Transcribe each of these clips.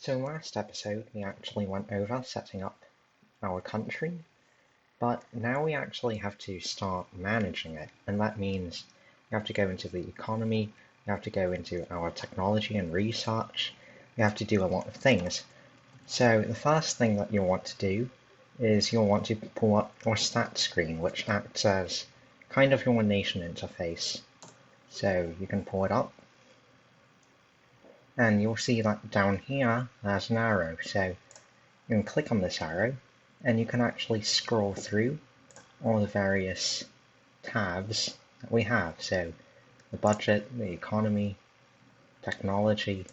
So last episode we actually went over setting up our country, but now we actually have to start managing it, and that means we have to go into the economy, we have to go into our technology and research, we have to do a lot of things. So the first thing that you'll want to do is you'll want to pull up your stats screen, which acts as kind of your nation interface. So you can pull it up, and you'll see that down here there's an arrow. So you can click on this arrow, and you can actually scroll through all the various tabs that we have. So the budget, the economy, technology,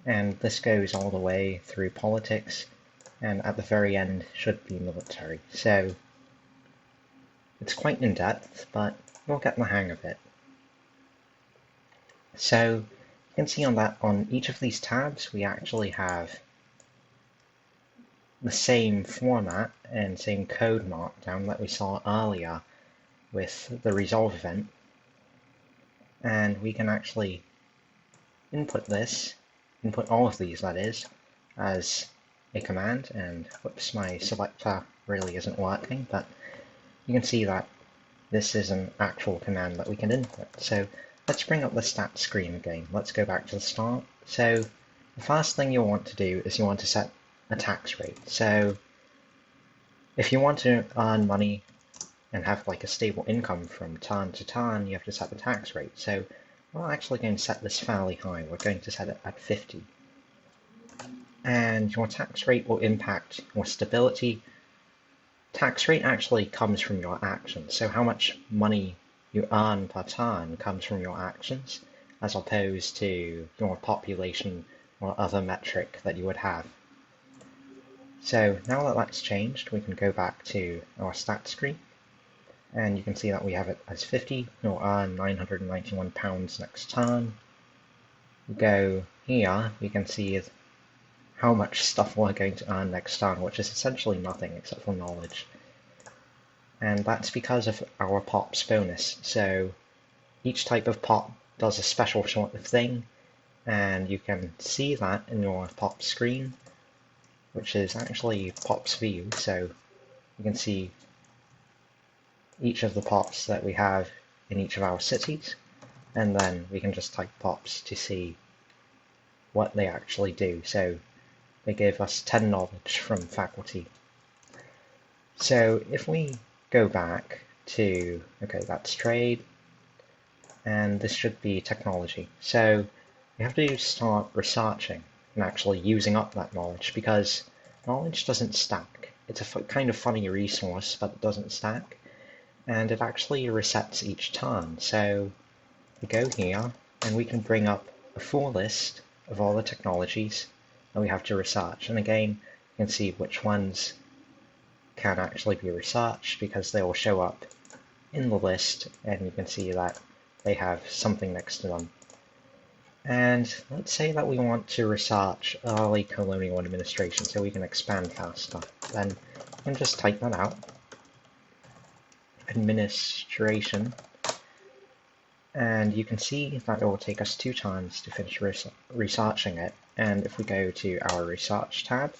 and this goes all the way through politics, and at the very end should be military. So it's quite in depth, but you'll get the hang of it. So you can see on each of these tabs we actually have the same format and same code markdown that we saw earlier with the resolve event, and we can actually input all of these, that is, as a command. And whoops, my selector really isn't working, but you can see that this is an actual command that we can input. So let's bring up the stats screen again. Let's go back to the start. So the first thing you'll want to do is you want to set a tax rate. So if you want to earn money and have like a stable income from turn to turn, you have to set the tax rate. So we're actually going to set this fairly high. We're going to set it at 50. And your tax rate will impact your stability. Tax rate actually comes from your actions. So how much money you earn per turn comes from your actions, as opposed to your population or other metric that you would have. So now that that's changed, we can go back to our stats screen, and you can see that we have it as 50. We'll earn £991 next turn. We go here, we can see how much stuff we're going to earn next turn, which is essentially nothing except for knowledge. And that's because of our pops bonus. So each type of pop does a special sort of thing, and you can see that in your pop screen, which is actually pops view. So you can see each of the pops that we have in each of our cities, and then we can just type pops to see what they actually do. So they gave us 10 knowledge from faculty. So if we go back to, okay, that's trade, and this should be technology. So we have to start researching and actually using up that knowledge, because knowledge doesn't stack. It's a kind of funny resource, but it doesn't stack, and it actually resets each turn. So we go here, and we can bring up a full list of all the technologies that we have to research. And again, you can see which ones can actually be researched, because they will show up in the list, and you can see that they have something next to them. And let's say that we want to research early colonial administration so we can expand faster. Then you can just type that out, administration, and you can see that it will take us 2 turns to finish researching it. And if we go to our research tab,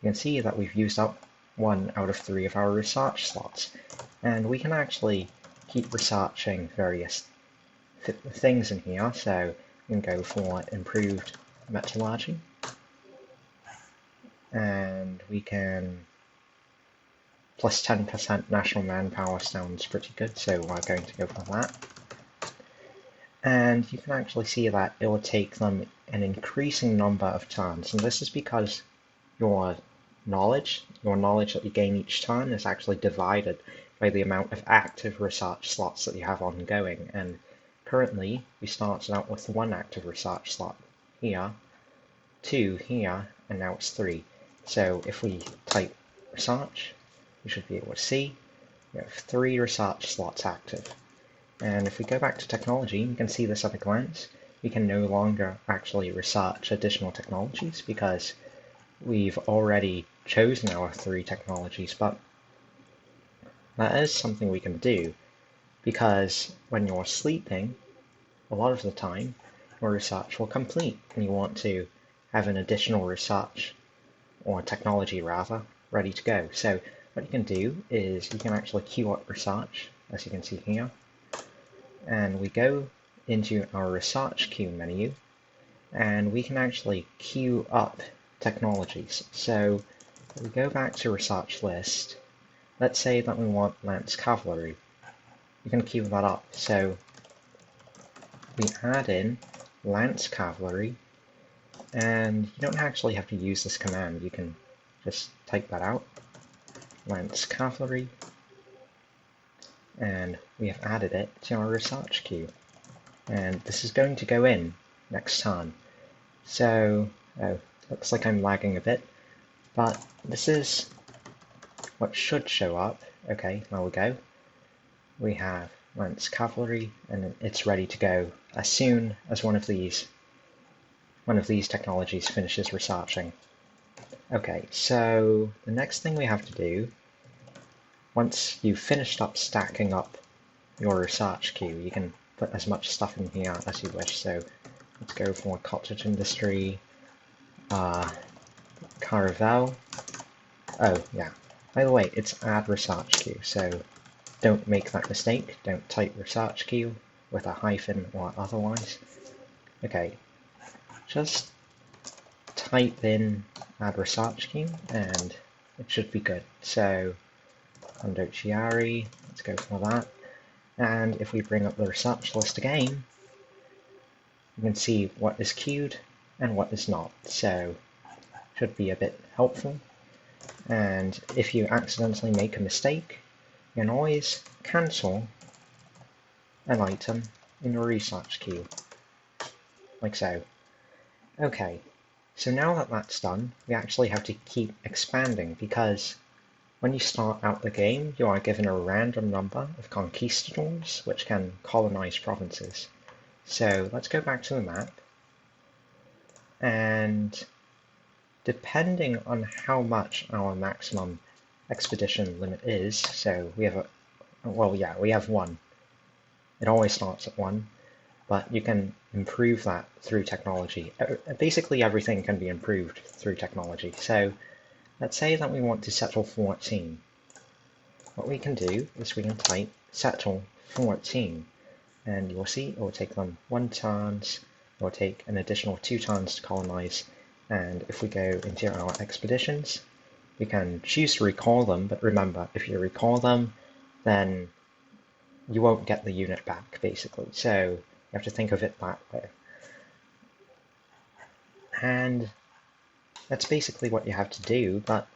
you can see that we've used up 1 out of 3 of our research slots, and we can actually keep researching various things in here. So we can go for improved metallurgy, and we can plus 10% national manpower sounds pretty good, so we're going to go for that. And you can actually see that it will take them an increasing number of turns, and this is because your knowledge that you gain each turn is actually divided by the amount of active research slots that you have ongoing. And currently we started out with 1 active research slot here, 2 here, and now it's 3. So if we type research, we should be able to see we have 3 research slots active. And if we go back to technology, you can see this at a glance. We can no longer actually research additional technologies because we've already chosen our 3 technologies, but that is something we can do, because when you're sleeping, a lot of the time, your research will complete, and you want to have an additional research, or technology rather, ready to go. So what you can do is you can actually queue up research, as you can see here, and we go into our research queue menu, and we can actually queue up technologies. So we go back to research list. Let's say that we want lance cavalry. We can queue that up. So we add in lance cavalry, and you don't actually have to use this command. You can just type that out, lance cavalry, and we have added it to our research queue. And this is going to go in next turn. So, looks like I'm lagging a bit, but this is what should show up. Okay, there we go. We have lance cavalry, and it's ready to go as soon as one of these technologies finishes researching. Okay, so the next thing we have to do, once you've finished up stacking up your research queue, you can put as much stuff in here as you wish. So let's go for cottage industry, Caravel. Oh yeah, by the way, it's add research queue, so don't make that mistake. Don't type research queue with a hyphen or otherwise. Okay, just type in add research queue and it should be good. So Chiari, let's go for that. And if we bring up the research list again, you can see what is queued and what is not. So should be a bit helpful. And if you accidentally make a mistake, you can always cancel an item in your research queue, like so. Okay, so now that that's done, we actually have to keep expanding, because when you start out the game, you are given a random number of conquistadors, which can colonize provinces. So let's go back to the map, and depending on how much our maximum expedition limit is, so we have we have 1. It always starts at 1, but you can improve that through technology. Basically everything can be improved through technology. So let's say that we want to settle 14. What we can do is we can type settle 14, and you'll see it will take them 1 turns, it will take an additional 2 turns to colonize, and if we go into our expeditions, we can choose to recall them, but remember, if you recall them, then you won't get the unit back, basically. So you have to think of it that way. And that's basically what you have to do, but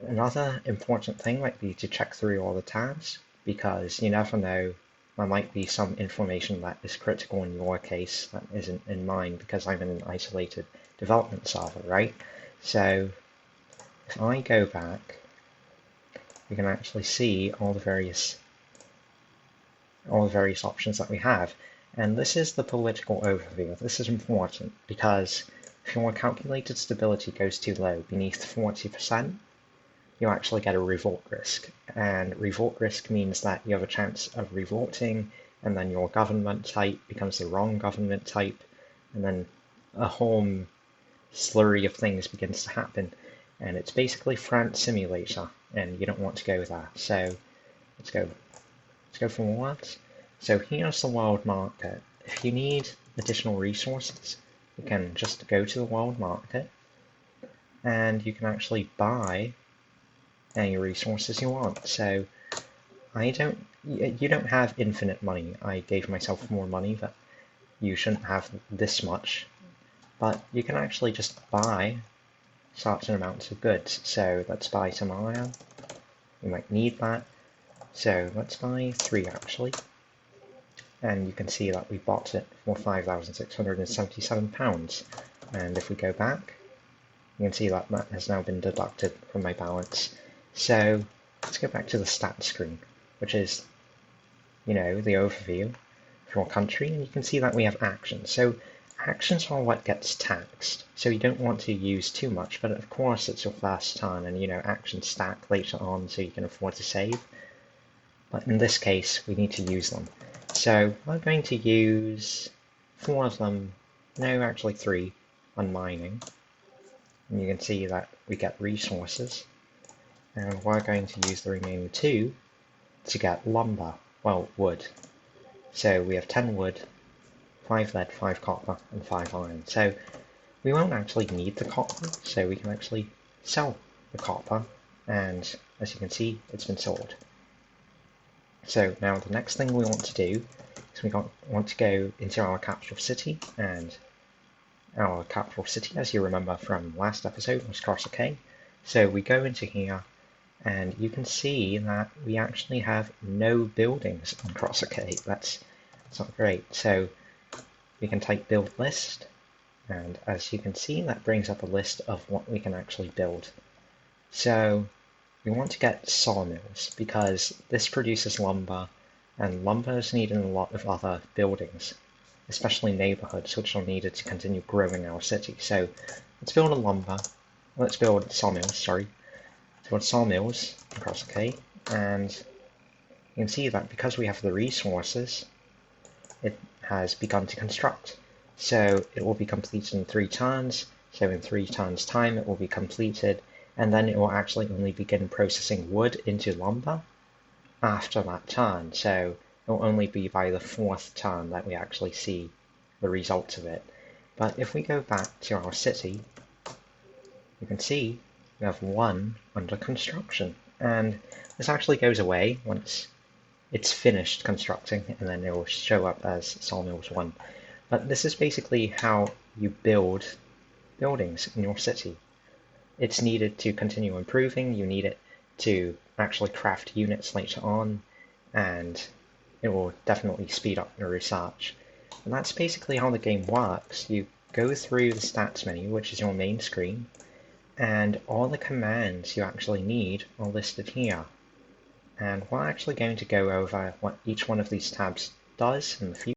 another important thing might be to check through all the tabs, because you never know, there might be some information that is critical in your case that isn't in mine, because I'm in an isolated development server, right? So if I go back, you can actually see all the various options that we have. And this is the political overview. This is important because if your calculated stability goes too low, beneath 40%, you actually get a revolt risk. And revolt risk means that you have a chance of revolting, and then your government type becomes the wrong government type, and then a whole slurry of things begins to happen. And it's basically France Simulator, and you don't want to go there. So let's go forwards. So here's the world market. If you need additional resources, you can just go to the world market, and you can actually buy any resources you want. So you don't have infinite money. I gave myself more money, but you shouldn't have this much. But you can actually just buy certain amounts of goods. So let's buy some iron. We might need that. So let's buy 3 actually. And you can see that we bought it for £5,677. And if we go back, you can see that that has now been deducted from my balance. So let's go back to the stats screen, which is, the overview of your country, and you can see that we have actions. So actions are what gets taxed. So you don't want to use too much, but of course it's your first turn, and actions stack later on so you can afford to save. But in this case, we need to use them. So I'm going to use 4 of them, no, actually 3. on mining, and you can see that we get resources, and we're going to use the remaining 2 to get lumber, well, wood. So we have 10 wood, 5 lead, 5 copper, and 5 iron. So we won't actually need the copper, so we can actually sell the copper, and as you can see, it's been sold. So now the next thing we want to do is we want to go into our capital city, and our capital city, as you remember from last episode, was Crosser K. So we go into here, and you can see that we actually have no buildings on Crosser K. That's not great. So we can type build list, and as you can see, that brings up a list of what we can actually build. So we want to get sawmills because this produces lumber, and lumber is needed in a lot of other buildings, especially neighborhoods, which are needed to continue growing our city. So let's build sawmills, sorry. Let's build sawmills across the K, and you can see that because we have the resources, it has begun to construct. So it will be completed in 3 turns, so in 3 turns time it will be completed, and then it will actually only begin processing wood into lumber after that turn. So it will only be by the 4th turn that we actually see the results of it. But if we go back to our city, you can see we have 1 under construction, and this actually goes away once it's finished constructing, and then it will show up as sawmills 1. But this is basically how you build buildings in your city. It's needed to continue improving, you need it to actually craft units later on, and it will definitely speed up your research. And that's basically how the game works. You go through the stats menu, which is your main screen, and all the commands you actually need are listed here. And we're actually going to go over what each one of these tabs does in the future.